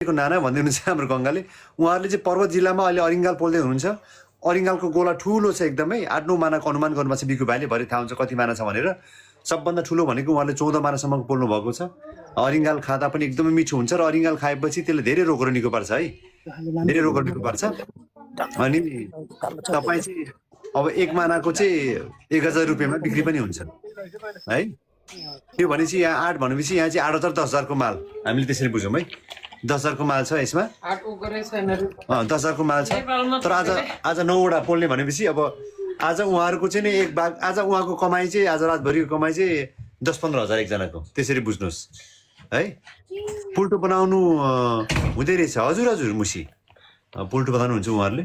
नाना भन्दै हुनुहुन्छ हाम्रो गङ्गाले। उहाँहरूले चाहिँ पर्वत जिल्लामा अहिले अरिङ्गाल पोल्दै हुनुहुन्छ। अरिङ्गालको गोला ठुलो छ एकदमै, 8-9 मानाको अनुमान गर्नुभएको छ बिकु भाइले, भरे थाहा हुन्छ कति माना छ भनेर। सबभन्दा ठुलो भनेको उहाँले 14 मानासम्मको पोल्नु भएको छ। अरिङ्गाल खाँदा पनि एकदमै मिठो हुन्छ र अरिङ्गाल खाएपछि त्यसले धेरै रोगहरू निको पार्छ है, धेरै रोगहरू निको पार्छ। अनि तपाईँ चाहिँ अब 1 मानाको चाहिँ 1000 रुपियाँमा बिक्री पनि हुन्छ है। त्यो भनेपछि यहाँ 8 भनेपछि यहाँ चाहिँ 8,000 10,000को माल, हामीले त्यसरी बुझौँ है। 10,000को माल छ यसमा, 10,000को माल छ। तर आज 9वटा पोल्ने भनेपछि अब आज उहाँहरूको चाहिँ नि एक भाग, आज उहाँको कमाइ चाहिँ आज रातभरिको कमाइ चाहिँ 10-15 हजार एकजनाको, त्यसरी बुझ्नुहोस् है। पुल्टो बनाउनु हुँदै रहेछ। हजुर हजुर मुसी पुल्टो बनाउनुहुन्छ उहाँहरूले।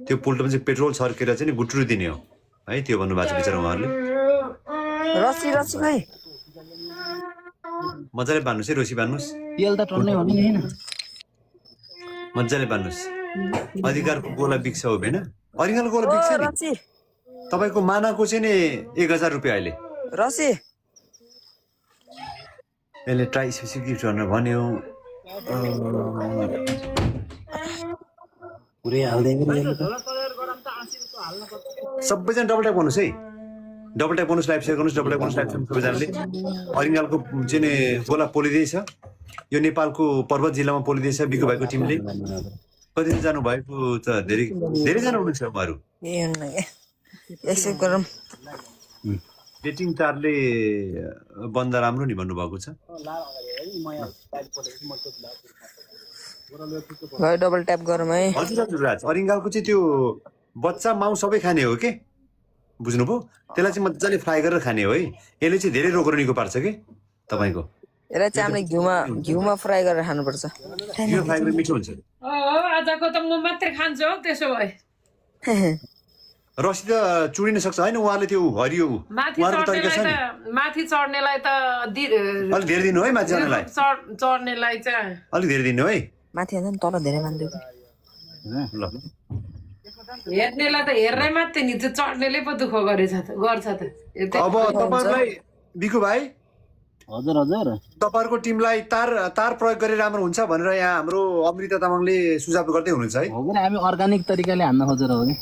त्यो पुल्टोमा चाहिँ पेट्रोल छर्केर चाहिँ गुट्रु दिने हो है, त्यो भन्नुभएको छ बिचरा उहाँहरूले। मजाले बान्नुहोस् है, रोसी बान्नुहोस्, मजाले बान्नुहोस्। अधिकारको गोला बिक्छ हो होइन, अरिङ्गालको गोला बिक्छ नि। तपाईँको मानाको चाहिँ नि 1000 रुपियाँ अहिले। यसले ट्राई स्पेसिफिक गिफ्ट भनेर भन्यो। सबैजना डबल ट्याप गर्नुहोस् है, डबल ट्याप गर्नुहोस्, लाइभ सेयर गर्नुहोस्, डबल ट्याप गर्नुहोस्, लाइभ सेयर सबैजनाले। अरिङ्गालको चाहिँ नि गोला पोलिँदैछ, यो नेपालको पर्वत जिल्लामा पोलिँदैछ बिकु भाइको टिमले। कतिजना जानुभएको त धेरैजना हुनुहुन्छ उहाँहरू। डेटिङ तारले बन्द राम्रो नि भन्नुभएको छ। डबल ट्याप गरौँ है। हजुर हजुर राज, अरिङ्गालको चाहिँ त्यो बच्चा माउ सबै खाने हो के, बुझ्नुभयो? त्यसलाई चाहिँ मजाले फ्राई गरेर खाने हो है। यसले चाहिँ धेरै रोगहरू निको पार्छ कि तपाईँको। यसलाई चाहिँ हामीले घिउमा फ्राई गरेर खानुपर्छ। यो फ्राई गरेर मिठो हुन्छ। आजको त म मात्रै खान्छु हौ त्यसो भए। रसी त चुडिन सक्छ होइन, उहाँले त्यो हरियो उहाँको तरिका छ नि। माथि चढ्नेलाई त अलिक धेरै दिनु है, माथि जानेलाई चढ्नेलाई चाहिँ अलिक धेरै दिनु है। माथि जान्छ नि, तल धेरै मान्दै ल हेर्नेलाई त हेर्नै मात्रै नि, त्यो चढ्नेले पो दुःख गर्छ त। अब तपाईँहरूलाई बिकु भाइ, हजुर हजुर, तपाईँहरूको टिमलाई तार प्रयोग गरे राम्रो हुन्छ भनेर यहाँ हाम्रो अमृता तामाङले सुझाव गर्दै हुनुहुन्छ है। हो कि हामी अर्गानिक तरिकाले हान्न खोजेर हो कि।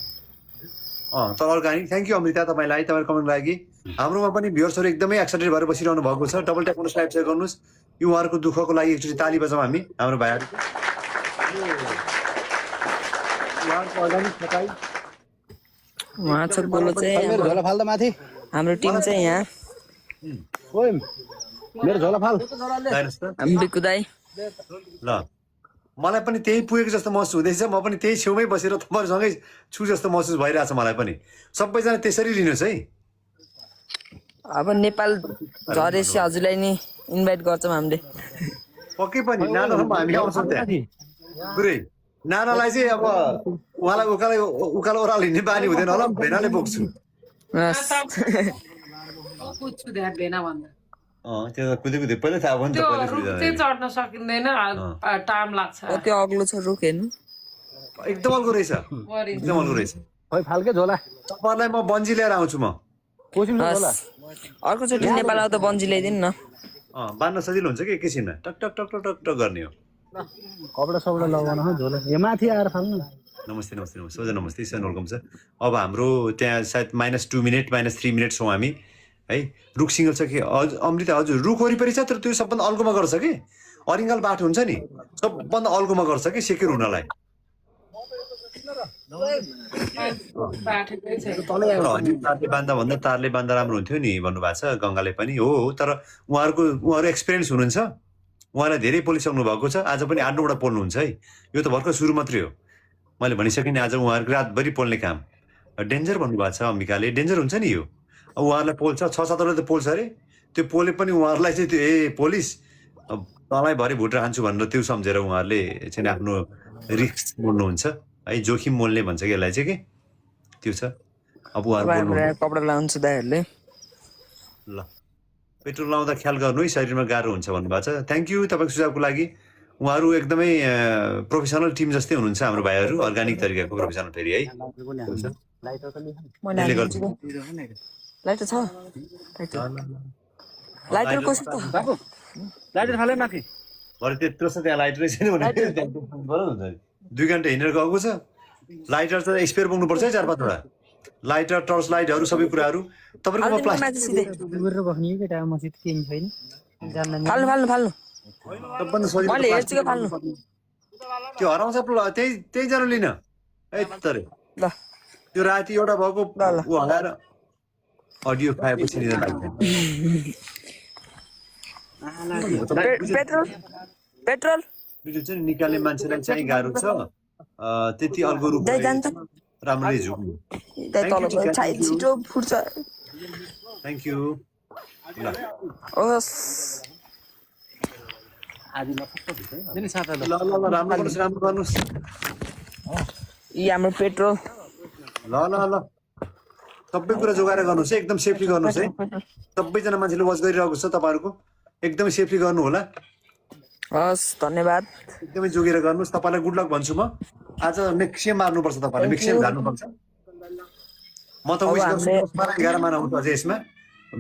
तर अर्गानिक। थ्याङ्क यू अमृता तपाईँलाई, तपाईँको कमेन्टको लागि। हाम्रोमा पनि भ्युअर्सहरू एकदमै एक्साइटेड भएर बसिरहनु भएको छ। डबल ट्याप गर्नुहोस्, लाइभ सेयर गर्नुहोस्। यो उहाँहरूको दुःखको लागि एकचोटि ताली बजाउँ हामी, हाम्रो भाइहरू। उहाँ छ गोलो चाहिँ झोला फाल त माथि, हाम्रो टिम चाहिँ यहाँ। ओइ मेरो झोला फाल। हामी बिकु दाइ। ल मलाई पनि त्यही पुगेको जस्तो महसुस हुँदैछ। म पनि त्यही छेउमै बसेर तपाईँहरूसँगै छु जस्तो महसुस भइरहेछ मलाई पनि। सबैजना त्यसरी लिनुहोस् है। अब नेपाल झरेपछि हजुरलाई नि इन्भाइट गर्छौँ हामीले। पक्कै पनि नानासम्म हामी आउँछौँ त्यहाँ। पुरै नानालाई चाहिँ अब उहाँलाई उकालो ओह्रालो हिँड्ने बानी हुँदैन होला, भेनाले बोक्छु। त्यो कुदै पहिल्यै थाहा भयो नि त, त्यो चढ्न सकिँदैन, टाइम लाग्छ। त्यो अग्लो छ रुख हेर्नु, एकदम अल्गो रहेछ, एकदम अल्गो रहेछ। खोइ फाल्के झोला तपाईँहरूलाई म बन्जी लिएर आउँछु। म अर्कोचोटि नेपाल आउँदा बन्जी ल्याइदिनु न। बाँध्न सजिलो हुन्छ कि एकैछिनमा टक टक टक टक टक टक गर्ने हो। कपडा सपडा लगाउन हो झोला, यो माथि आएर फाल्नु न। नमस्ते नमस्ते नमस्ते सोझा नमस्ते, सर वेलकम छ। अब हाम्रो त्यहाँ सायद -2 मिनट -3 मिनट छौँ हामी है। रुख सिङ्गल छ कि अमृता? हजुर रुख वरिपरि छ, तर त्यो सबभन्दा अल्गोमा गर्छ कि। अरिङ्गाल बाटो हुन्छ नि, सबभन्दा अल्गोमा गर्छ कि सेक्युर हुनलाई। तारले बाँध्दा भन्दा तारले बाँध्दा राम्रो हुन्थ्यो नि भन्नुभएको छ गङ्गाले पनि। हो तर उहाँहरू एक्सपिरियन्स हुनुहुन्छ, उहाँलाई धेरै पोलिसक्नु भएको छ। आज पनि 8-9वटा पोल्नुहुन्छ है। यो त भर्खर सुरु मात्रै हो। मैले भनिसकेँ नि, आज उहाँहरूको रातभरि पोल्ने काम। डेन्जर भन्नुभएको छ अम्बिकाले, डेन्जर हुन्छ नि यो। अब उहाँहरूलाई पोल्छ, 6-7वटा त पोल्छ अरे। त्यो पोले पनि उहाँहरूलाई चाहिँ त्यो पोलिस तँलाई भरे भुटेर खान्छु भनेर त्यो सम्झेर उहाँहरूले चाहिँ आफ्नो रिस्क मोड्नुहुन्छ है, जोखिम मोल्ने भन्छ कि यसलाई चाहिँ के त्यो छ। अब उहाँहरू कपडा लाउँछ दाइहरूले। ल पेट्रोल लाउँदा ख्याल गर्नु है, शरीरमा गाह्रो हुन्छ भन्नुभएको छ। थ्याङ्क यू तपाईँको सुझावको लागि। उहाँहरू एकदमै प्रोफेसनल टिम जस्तै हुनुहुन्छ हाम्रो भाइहरू, अर्गानिक तरिकाको प्रोफेसनल फेरि है। लाइटर छ, लाइटर कसो त? लाइटर फाले माथि। भरे त्यत्रो छ त्यहाँ लाइट रहेछ नि भने 2 घन्टा हिँडेर गएको छ लाइटर त स्पेयर बोक्नुपर्छ है 4-5 वटा लाइटर टर्च लाइटहरू सबै कुराहरू तपाईँकोमा प्लास्टिक गरेर बस्ने केटा मसित केही छैन जान्दैन फाल्नु सबभन्दा सजिलो मैले हेर्छु के फाल्नु त्यो हराउँछ त्यही जानु लिन यत्तरे ल त्यो राति एउटा भएको ऊ हराएर अडियो खाएपछि निर लाग्दैन पेट्रोल भिडियो चाहिँ निकाल्ने मान्छेलाई चाहिँ गाह्रो छ त्यति अल्गो रूप राम्ररी झुक्नु छिटो फुट्छ थ्याङ्क यू ल ओस ल राम्रो गर्नुहोस् यी हाम्रो पेट्रोल ल सबै कुरा जोगाएर गर्नुहोस् है एकदम सेफली गर्नुहोस् है सबैजना मान्छेले वाच गरिरहेको छ तपाईँहरूको एकदमै सेफली गर्नु होला हस् धन्यवाद एकदमै जोगेर गर्नुहोस् तपाईँलाई गुड लक भन्छु म आज म्याक्सिमम मार्नुपर्छ तपाईँले म्याक्सिमम झार्नुपर्छ म त विश गर्छु 11 माना आउँछ अझै यसमा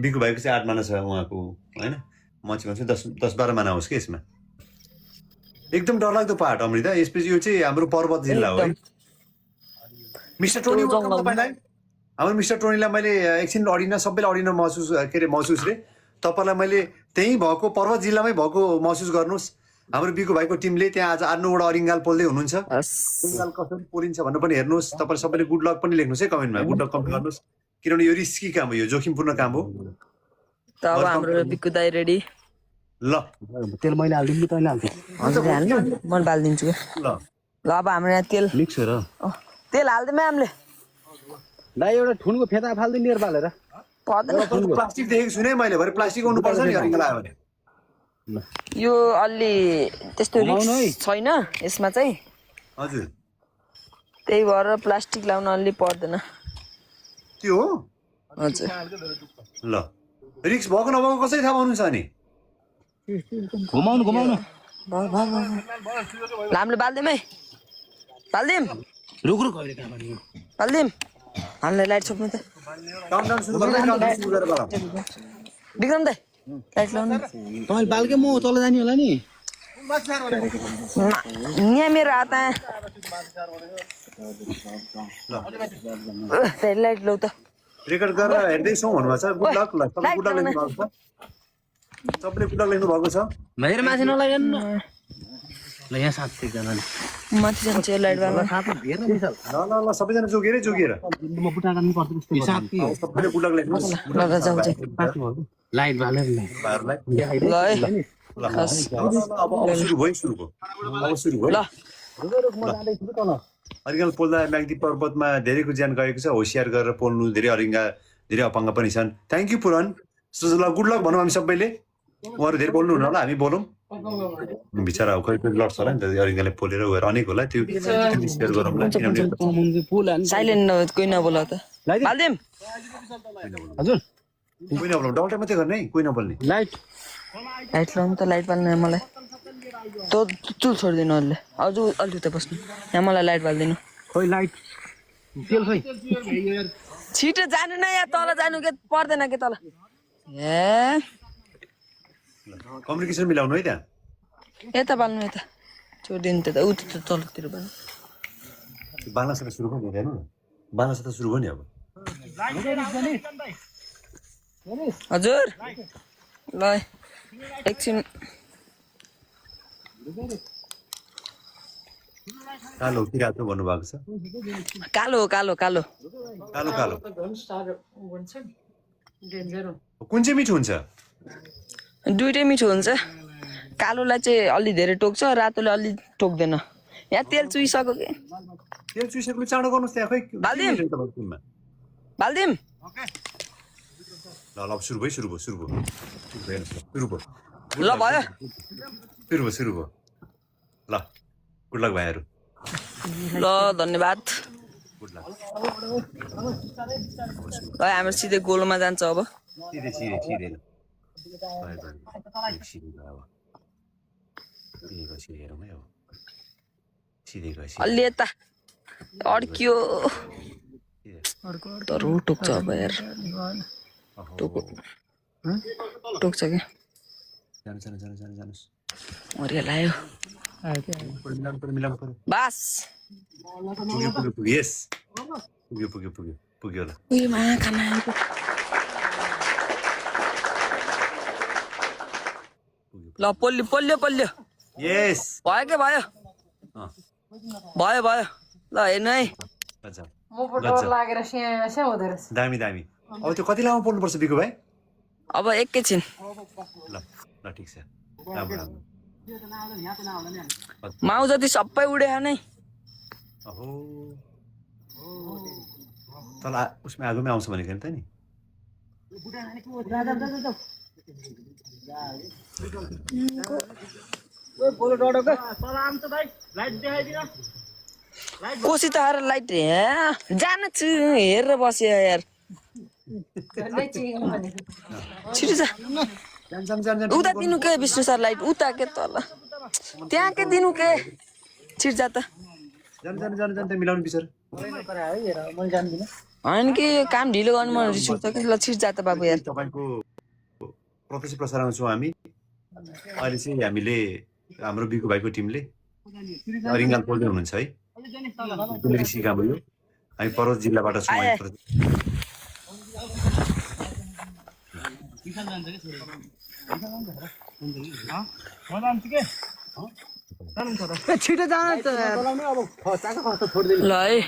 बिकु भाइको चाहिँ 8 माना छ उहाँको होइन म चाहिँ भन्छु 10-12 माना आओस् कि यसमा एकदम डरलाग्दो पाहाड अमृता यसपछि यो चाहिँ हाम्रो पर्वत जिल्ला हो है मिस्टर टोनी तपाईँलाई हाम्रो मिस्टर टोनीलाई मैले एकछिन अडिन सबैलाई अडिन महसुस रे तपाईँलाई मैले त्यहीँ भएको पर्वत जिल्लामै भएको महसुस गर्नुहोस् हाम्रो बिकु भाइको टिमले त्यहाँ आज 8-9 वटा अरिङ्गाल पोल्दै हुनुहुन्छ अरिङ्गाल कसरी पोलिन्छ भनेर पनि हेर्नुहोस् तपाईँले सबैले गुड लक पनि लेख्नुहोस् है कमेन्टमा गुड लक कमेन्ट गर्नुहोस् किनभने यो रिस्की काम हो यो जोखिमपूर्ण काम हो त अब हाम्रो बिकु दाइ रेडी ल तेल मैले हाल्दिनु कि तैँले हाल्थ्यो हजुर हाल्नु म हालिदिन्छु ल अब हाम्रो यहाँ तेल मिक्स हो र तेल हाल्दैमै हामीले दाइ एउटा ठुनको फेदा फाल्दै नियर पालेर पर्दैन प्लास्टिक देखेको छु नै मैले भरे प्लास्टिक आउनुपर्छ नि अरिङ्गाल आयो भने यो अलि त्यस्तो रिस्क छैन यसमा चाहिँ हजुर त्यही भएर प्लास्टिक लाउन अलि पर्दैन त्यो हो हजुर ल रिक्स भएको नभएको कसरी थाहा पाउनुहुन्छ अनि घुमाउनु हामीले बाल्दिउँ है बाल्दिउँ रुक बाल्दिउँ हामीले लाइट छोप्नु त काउन्टडाउन सुरु गर्दै काउन्टडाउन सुरु गरेर बालौ विक्रम दाइ लाइट लाउनु तपाईँले बाल्के म तल जाने होला नि यहाँ मेरो हात लाइट लौ त रेकर्ड गरेर हेर्दैछौँ भन्नुभएको छ गुड लक ल सबै गुड लक लेख्नु भएको छ सबैले गुड लक लेख्नु भएको छ बाहिर माथि नलागेन ल यहाँ 7 जनाले माथि जान्छ लाइट बाल्न ल सबैजना जोगिएर म बुटा गर्नु पर्छ सबैले गुड लक लेख्नुहोस् लगा जाऊ चाहिँ लाइट बालेर भाइहरूलाई ल है अब सुरु भयो ल अरिङ्गाल पोल्दा म्याग्दी पर्वतमा धेरैको ज्यान गएको छ होसियार गरेर पोल्नु धेरै अपाङ्ग पनि छन् थ्याङ्क यू पुरन ल गुड लक भनौँ हामी सबैले उहाँहरू धेरै बोल्नु हुन होला हामी बोलौँ बिचरा खै लड्छ होला नि त अरिङ्गाले पोलेर गएर अनेक होला त्यो सेयर गरौँला किनभने साइलेन्ट कोही नबोला त बाल्दिउँ हजुर कोही नबोल्नु डल्टै मात्रै गर्ने है कोही नबोल्ने लाइट लाउनु त लाइट बाल्नु मलाई तँ चुल छोडिदिनु अहिले अझ अलि उता बस्नु यहाँ मलाई लाइट बालिदिनु खोइ लाइट तेल खोइ छिटो जानु न यहाँ तल जानु के पर्दैन के तल ए कम्युनिकेसन मिलाउनु है त्यहाँ यता बाल्नु यता छोडिदिनु त उता त तलतिर बाल्नु बाल्नसँग सुरु भयो हेर्नु न बाल्नसँग सुरु भयो नि अब हजुर ल एकछिन कालो कि रातो भन्नुभएको छ कालो कालो कालो कालो कालो डेन्जर हो कुन चाहिँ मिठो हुन्छ दुइटै मिठो हुन्छ कालोलाई चाहिँ अलि धेरै टोक्छ रातोले अलि टोक्दैन यहाँ तेल चुइसक्यो कि तेल चुइसकेको चाँडो गर्नुहोस् त्यहाँ खै बाल्दिउँ बाल्दिउँ ल सुरु भयो ल भयो ल गुड लक भाइहरू ल धन्यवाद ल हाम्रो सिधै गोलोमा जान्छ अब सिधै अलि यता अड्कियो तर टोक्छ अब यार टोक्छ क्या जानुहोस् मरिया लायो मिलाउनु पर्यो बास पुग्यो यस पुग्यो ल उयो मा खाना आएको ल पोल्यो यस भयो के भयो भयो ल हेर्नु है अच्छा म पो डर लागेर स्या हुँदो रहेछ दामी अब त्यो कति लामो पोल्नुपर्छ बिकु भाइ अब एकैछिन ल ठिक छ राम्रो माउ जति सबै उड्यो नै अहो तल उसमा आगोमै आउँछ भनेको नि त नि कोसी त आएर लाइट जान छु हेरेर बस्यो यार छिटो जा उता दिनु के विष्णु सर लाइट उता के तल त्यहाँ के दिनु के छिट जा त जानु मिलाउनु बिचरा होइन कि काम ढिलो गर्नु मन रिस उठ्छ कि ल छिट जा त बाबु यार तपाईँको प्रत्यक्ष प्रसारण छौँ हामी अहिले चाहिँ हामीले हाम्रो बिकु भाइको टिमले रिङ्गाल पोल्दै हुनुहुन्छ है सिका भयो हामी पर्वत जिल्लाबाट छौँ छिटो जान त ल है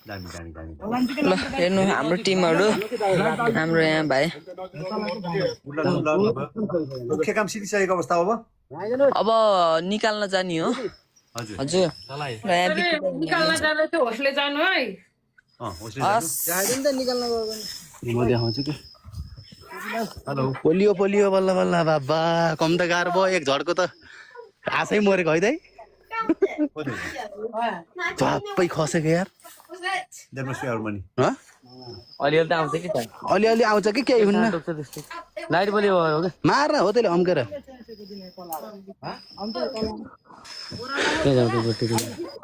दामी ल हेर्नु हाम्रो टिमहरू हाम्रो यहाँ भाइ मुख्य काम सिकिसकेको अवस्था अब अब निकाल्न जाने हो हजुर हजुर ल यहाँ निकाल्न जाँदा चाहिँ होसले जानु है हस् म देखाउँछु कि हेलो पोलियो बल्ल बाबा कम त गाह्रो भयो एक झड्को त आशै मरेको है दाइ सबै खसेको यार अलिअलि त आउँछ कि अलिअलि आउँछ कि केही हुन्न लाइट बल्यो हो कि मार्न हो त्यसले अम्केर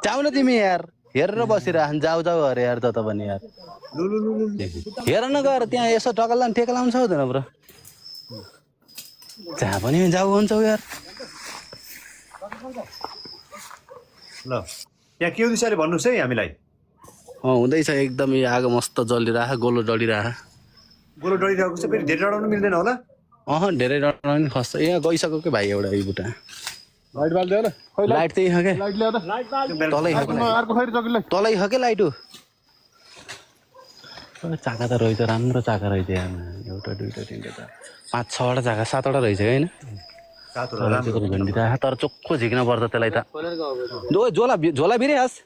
जाऊ न तिमी यार हेरेर बसिरह जाऊ अरे यार त पनि यार हेर न गएर त्यहाँ यसो टकल्ला ठेका लाउनु सक्दैन ब्रो जहाँ पनि जाऊ हुन्छौ यार ल यहाँ के हुँदैछ अरे भन्नुहोस् है हामीलाई हुँदैछ एकदम आगो मस्त जलिरह गोलो डढिरह गोलो डढिरहेको छ फेरि धेरै डढाउनु मिल्दैन होला धेरै डढ्न पनि खस्छ यहाँ गइसक्यो कि भाइ एउटा बुटा लाइट त्यही छ क्या तलै छ क्या लाइट हो चाका त रहेछ राम्रो चाका रहेछ यहाँ एउटा दुईवटा तिनवटा 5-6वटा चाका 7वटा रहेछ होइन झन्डिरहेको तर चोख्खो झिक्न पर्छ त्यसलाई त झोला भिरे हस्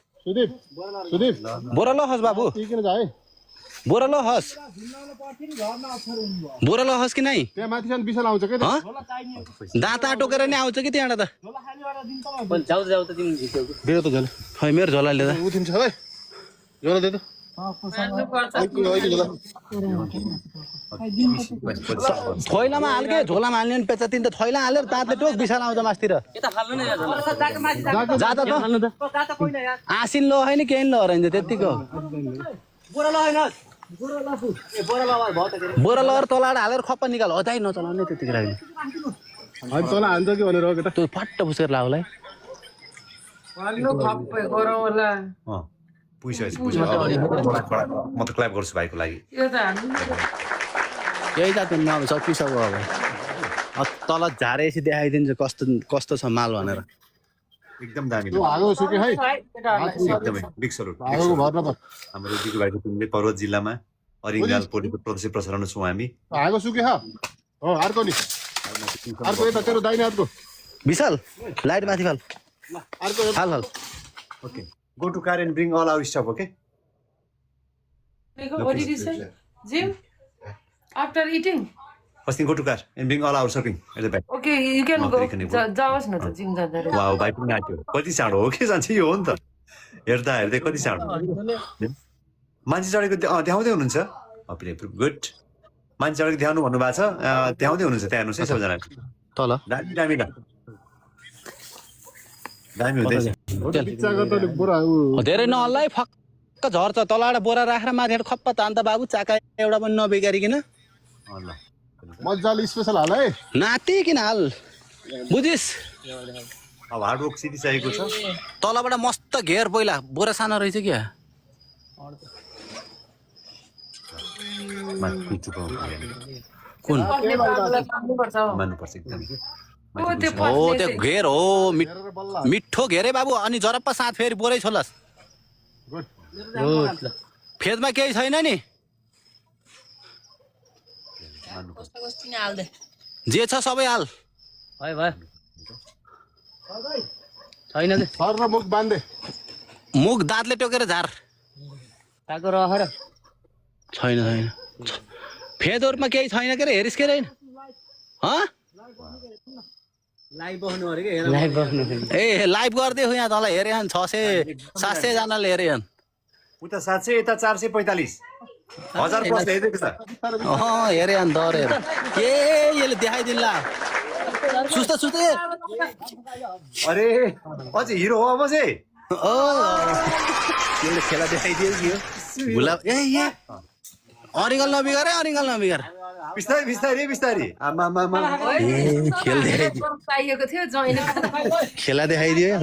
बोरा ल हस् बाबु बोरा ल हस् कि नै दाँत टोकेर नै आउँछ कि त्यहाँबाट त जाऊ त तिमी मेरो त झोला खै मेरो झोलाले त थैलामा हाल के झोलामा हाल्ने पेचा तिन त थैला हालेर दाँतले टोक विशाल आउँछ मासतिर जाँदा त आसिन ल होइन केही ल रहन्छ त्यतिको बोरा लहर तलाएर हालेर खप्पा निकाल अझै नचलाउने त्यतिको राख्ने तल हान्छ कि भनेर त्यो फट्ट पुसेर लाउलाई म त क्ल्याप गर्छु भाइको लागि यही जात अब सकिसक्यो अब तल झारेपछि देखाइदिन्छ कस्तो छ माल भनेर एकदम दामी एकदमै बिग सल्युट हाम्रो दिगु भाइको टिमले पर्वत जिल्लामा अरिङ्गाल पोलेको प्रत्यक्ष प्रसारण छौँ हामी विशाल लाइट माथि फाल हाल okay go to car and bring all our stuff okay What did you say? Jim? After eating? First thing, go to car and bring all our shopping at the back. Okay, you can go. जाओस् न त gym जाँदा रहेछ। Wow भाइ पनि आयो कति चाँडो हो के जान्छ यो हो नि त हेर्दा हेर्दै कति चाँडो मान्छे चढेको देखाउँदै हुनुहुन्छ गुड मान्छे चढेको देखाउनु भन्नुभएको छ देखाउँदै हुनुहुन्छ त्यहाँ हेर्नुहोस् है सबैजना तल दामी दामी दामी हुँदैछ धेरै नहल्लाई फक्क झर्छ तलबाट बोरा राखेर माथि खप्पा तान्त बाबु चाका एउटा पनि नबेगारिकन ल मजाले स्पेसल हाल है नाति किन हाल बुझिस् अब हार्ड वर्क सिधि चाहिएको छ तलबाट मस्त घेर पहिला बोरा सानो रहेछ क्या कुन मान्नुपर्छ एकदम हो त्यो घेर हो मिठो घेरे बाबु अनि जरप्पा साथ फेरि बोरै छोलास् फेदमा केही छैन नि जे छ सबै हाल भयो भयो छैन के सर र मुख बाँधे मुख दाँतले टोकेर झार ताको रह र छैन छैन फेदहरूमा केही छैन के रे हेरिस् के रहेन लाइभ बस्नु अरे के लाइभ बस्नु ए लाइभ गरिदियो यहाँ तँलाई हेरे 600-700 जनाले हेरे उता 700 यता 445 1000 प्लस हेरेको छ हेरे अन्त हेरे ए यसले देखाइदिन्ला सुस्त अरे अझै हिरो हो अब चाहिँ यसले खेला देखाइदियो कि भुला ए अरिगल नबिगार बिस्तारै आमा खेल देखाइदियो चाहिएको थियो जहिले खेला देखाइदियो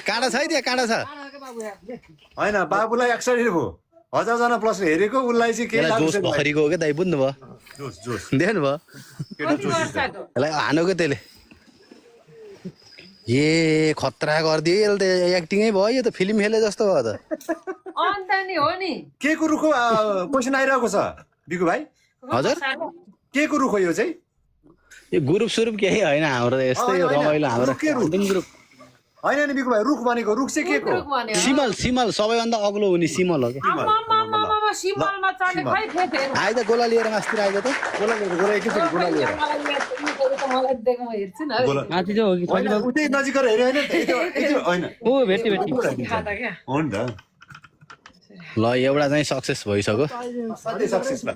काँडा छ है त्यहाँ काँडा छ होइन बाबुलाई एक्साइटेड भयो 1000 जना प्लस हेरेको उसलाई चाहिँ के जोस भखरीको हो क्या दाइ बुझ्नु भयो जोस देख्नु भयो यसलाई हानेको त्यसले ए खतरा गरिदियो यसले त एक्टिङै भयो यो त फिल्म खेले जस्तो भयो त अन्त नि हो नि के को रुखो क्वेसन आइरहेको छ बिकु भाइ हजुर के को रुख हो यो चाहिँ यो ग्रुप सुरुप केही होइन हाम्रो त यस्तै रमाइलो हाम्रो के रुख होइन नि बिकु भाइ रुख भनेको रुख चाहिँ के को सिमल सबैभन्दा अग्लो हुने सिमल हो क्या सिमलमा चढ्ने खै फेरि आइज गोला लिएर मास्तिर आइज त गोला एकैचोटि गोला लिएर मलाई देख्नु हेर्छु नि माथि चाहिँ हो कि उतै नजिक हेऱ्यो होइन ओ भेटी खाता क्या हो नि त ल एउटा चाहिँ सक्सेस भइसक्यो सधैँ सक्सेस भयो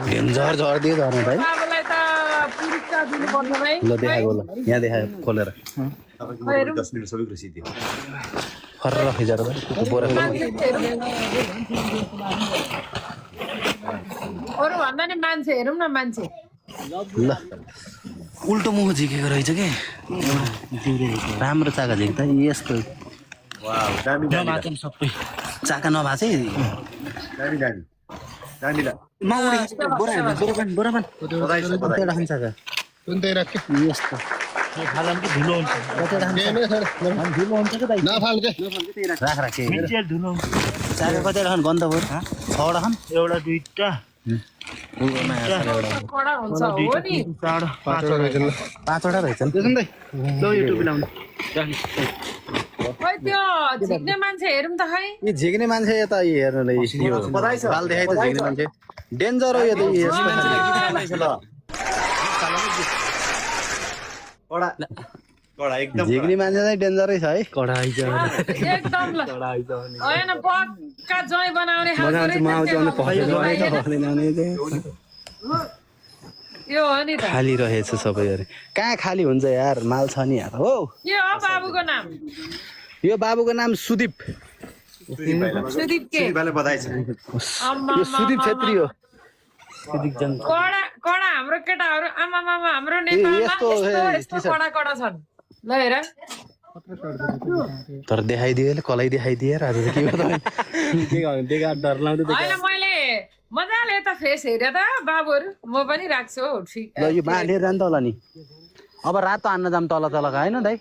डेन्जर झर्दियो झर्नु भाइ बाबुलाई त पुरस्कार दिनुपर्छ भाइ ल देखाएको ल यहाँ देखायो खोलेर 10 मिनट सबै कुरा सिद्धि फर्र खिचेर बोरा अरू भन्दा नि मान्छे हेरौँ न मान्छे ल उल्टो मुख झिकेको रहेछ के राम्रो चाका झिक्दा यस्तो वाउ दामी सबै चाका नभए चाहिँ दामी माउडी बोराबान राख्नु चाका तुन्तै राख यस्तो राख के चाका कति राख्नु गन्ध भयो 6 राख्नु एउटा दुईटा कडा हुन्छ हो नि 5वटा रहेछ नि खै त्यो झिक्ने मान्छे हेरौँ त खै यो झिक्ने मान्छे यता हेर्नुलाई यो बाल देखाइ त झिक्ने मान्छे डेन्जर हो यो त कडा एकदम झिक्ने मान्छे चाहिँ डेन्जरै छ है कडा एकदम ल होइन पक्का जय बनाउने यो हो नि त खाली रहेछ सबै अरे कहाँ खाली हुन्छ यार माल छ नि यार हो के हो बाबुको नाम यो बाबुको नाम सुदीप सुदीप के भाइलाई बधाई छ यो सुदीप छेत्री हो कडा हाम्रो केटाहरू आमा मामा हाम्रो नेपालमा यस्तो कडा छन् ल हेर तर देखाइदियो कसलाई देखाइदिए आज त होइन मैले मजाले यता फेस हेरे त बाबुहरू म पनि राख्छु हौ ठिक ल यो बाँधेर जान्छ होला नि अब रातो हान्न जाम तल होइन दाइ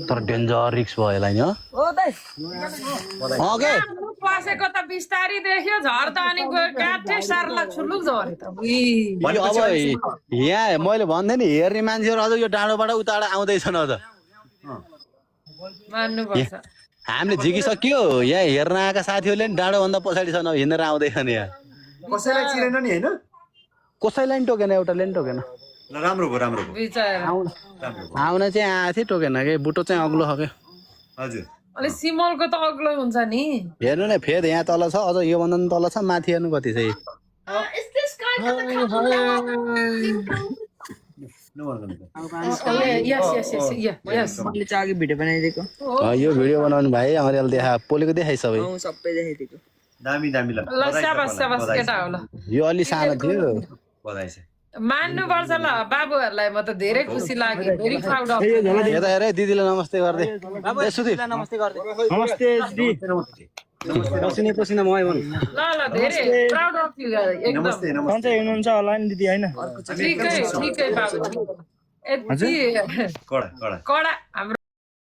तर डेन्जर रिक्स भयो यसलाई नि पसेको त बिस्तारी देख्यो झर्दा अनि काठै सार्ला छुलुक झरे त अब यहाँ मैले भन्दै नि हेर्ने मान्छेहरू अझ यो डाँडोबाट उताबाट आउँदैछन् अझ मान्नुपर्छ हामीले झिकिसक्यो यहाँ हेर्न आएका साथीहरूले नि डाँडोभन्दा पछाडि छ हिँडेर आउँदैछन् यहाँ कसैलाई चिरेन नि होइन कसैलाई नि टोकेन एउटाले नि टोकेन राम्रो भयो बिचारा आउन चाहिँ आएको थिएँ टोकेन के बुटो चाहिँ अग्लो छ क्या हजुर अलि सिमलको त अग्लो हुन्छ नि हेर्नु न फेद यहाँ तल छ अझ यो भन्दा तल छ माथि हेर्नु कति छ भिडियो बनाइदिएको यो भिडियो बनाउनु भाइ हाम्रो देखा पोलेको देखाइ सबै सबै देखाइदिएको दामी दामी ल ल साबास साबास केटा हो ल यो अलि सानो थियो बधाई छ मान्नुपर्छ ल बाबुहरूलाई म त धेरै खुसी लाग्यो भेरी प्राउड अफ यता हेर है, दिदीलाई नमस्ते गर्दै ए सुधीर नमस्ते दिदी पसिना पसिना म आइ भन्नु ल ल धेरै प्राउड अफ यु एकदम नमस्ते नमस्ते सन्चै हुनुहुन्छ होला नि दिदी हैन ठिकै बाबु यति कडा कडा कडा हाम्रो